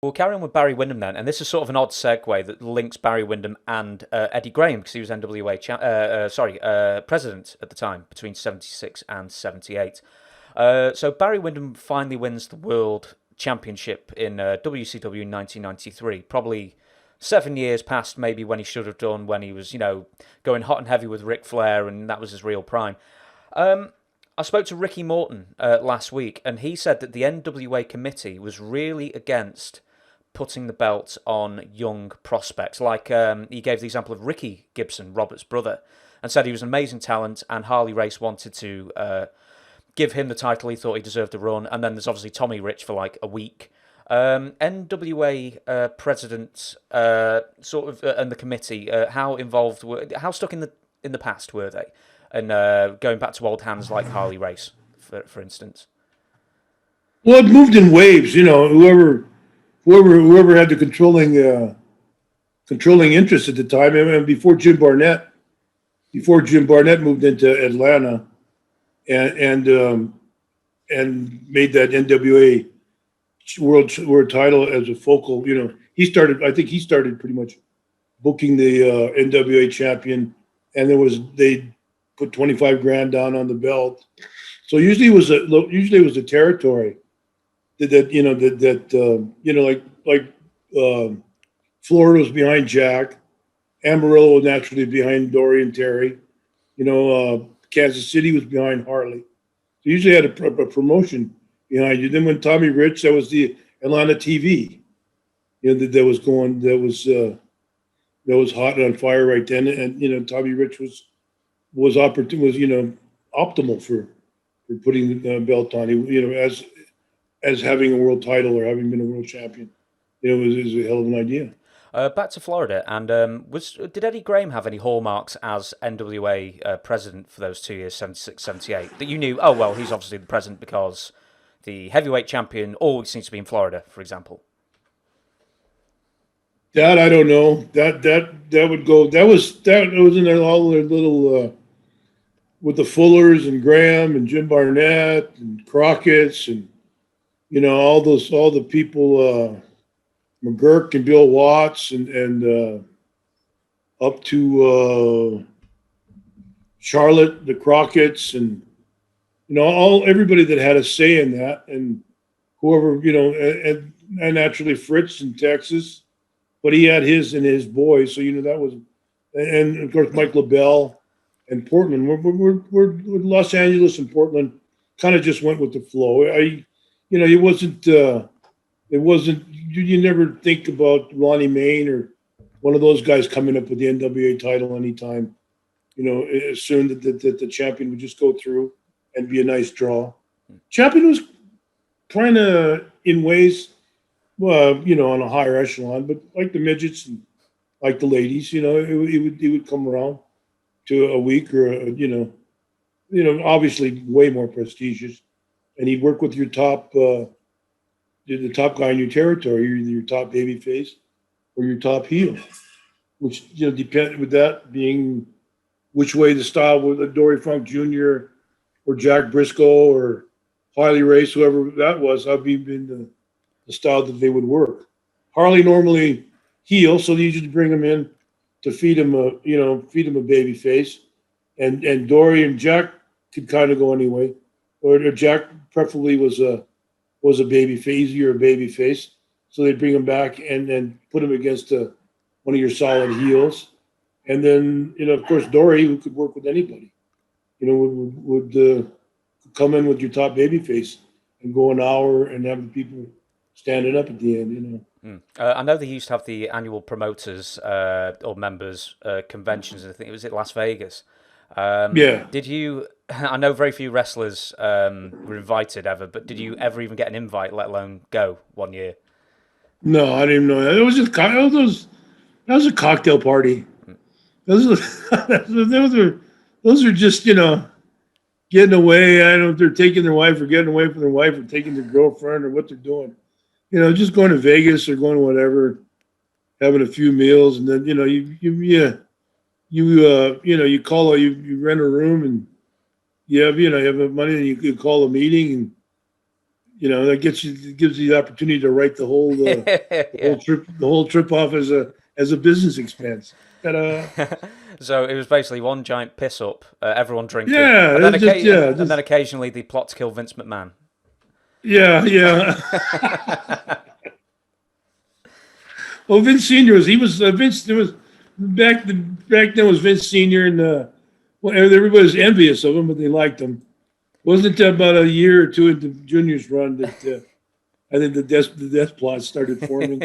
We'll carry on with Barry Windham then, and this is sort of an odd segue that links Barry Windham and Eddie Graham, because he was NWA president at the time, between 76 and 78. So Barry Windham finally wins the World Championship in WCW in 1993, probably 7 years past maybe when he should have done, when he was, going hot and heavy with Ric Flair, and that was his real prime. I spoke to Ricky Morton last week, and he said that the NWA committee was really against putting the belt on young prospects. Like, he gave the example of Ricky Gibson, Robert's brother, and said he was an amazing talent, and Harley Race wanted to give him the title. He thought he deserved a run. And then there's obviously Tommy Rich for like a week. NWA president and the committee, how involved how stuck in the past were they? And going back to old hands like Harley Race, for instance. Well, it moved in waves. Whoever had the controlling interest at the time, and before Jim Barnett moved into Atlanta, and made that NWA world title as a focal. He started pretty much booking the NWA champion, and they put $25,000 down on the belt. So usually it was a territory like Florida was behind Jack, Amarillo was naturally behind Dory and Terry, Kansas City was behind Harley. So usually had a promotion behind you. Then when Tommy Rich, that was the Atlanta TV, that was hot and on fire right then, and Tommy Rich was optimal for putting the belt on. As having a world title or having been a world champion, it was a hell of an idea. Back to Florida, and did Eddie Graham have any hallmarks as NWA president for those 2 years, 76, 78, that you knew, oh, well, he's obviously the president because the heavyweight champion always seems to be in Florida, for example? That I don't know. That was in all their little with the Fullers and Graham and Jim Barnett and Crockett's and all the people, McGurk and Bill Watts and up to Charlotte, the Crockett's, and everybody that had a say in that, and whoever and naturally Fritz in Texas, but he had his boys, so that was, and of course Mike LaBelle and Portland. We're Los Angeles and Portland kind of just went with the flow. It wasn't. You never think about Ronnie Main or one of those guys coming up with the NWA title anytime. Assume that the champion would just go through and be a nice draw. Champion was kind of in ways, on a higher echelon, but like the midgets and like the ladies, he would come around to a week or obviously way more prestigious, and he'd work with your top. The top guy in your territory, either your top baby face or your top heel, which depend with that being which way the style with Dory Funk Jr. or Jack Briscoe or Harley Race, whoever that was, that'd be the style that they would work. Harley normally heel, so they usually bring him in to feed him a baby face, and Dory and Jack could kind of go anyway, or Jack preferably was a baby face, easier a baby face. So they bring him back and then put him against one of your solid heels. And then, of course, Dory, who could work with anybody, would come in with your top baby face and go an hour and have the people standing up at the end, I know they used to have the annual promoters or members conventions. I think it was at Las Vegas. Yeah. Did you? I know very few wrestlers were invited ever, but did you ever even get an invite, let alone go one year? No, I didn't know that. It was just that was a cocktail party. Those are just getting away. I don't know if they're taking their wife or getting away from their wife or taking their girlfriend or what they're doing. Just going to Vegas or going to whatever, having a few meals, and then you rent a room and you have money, and you could call a meeting, and that gives you the opportunity to write the whole whole trip off as a business expense. So it was basically one giant piss up, everyone drinking, Yeah, and then, just then occasionally they plot to kill Vince McMahon. Yeah. Well, Vince Senior Vince. There was back then was Vince Senior, and everybody was envious of him, but they liked him. Wasn't it about a year or two into Junior's run that I think the death plot started forming?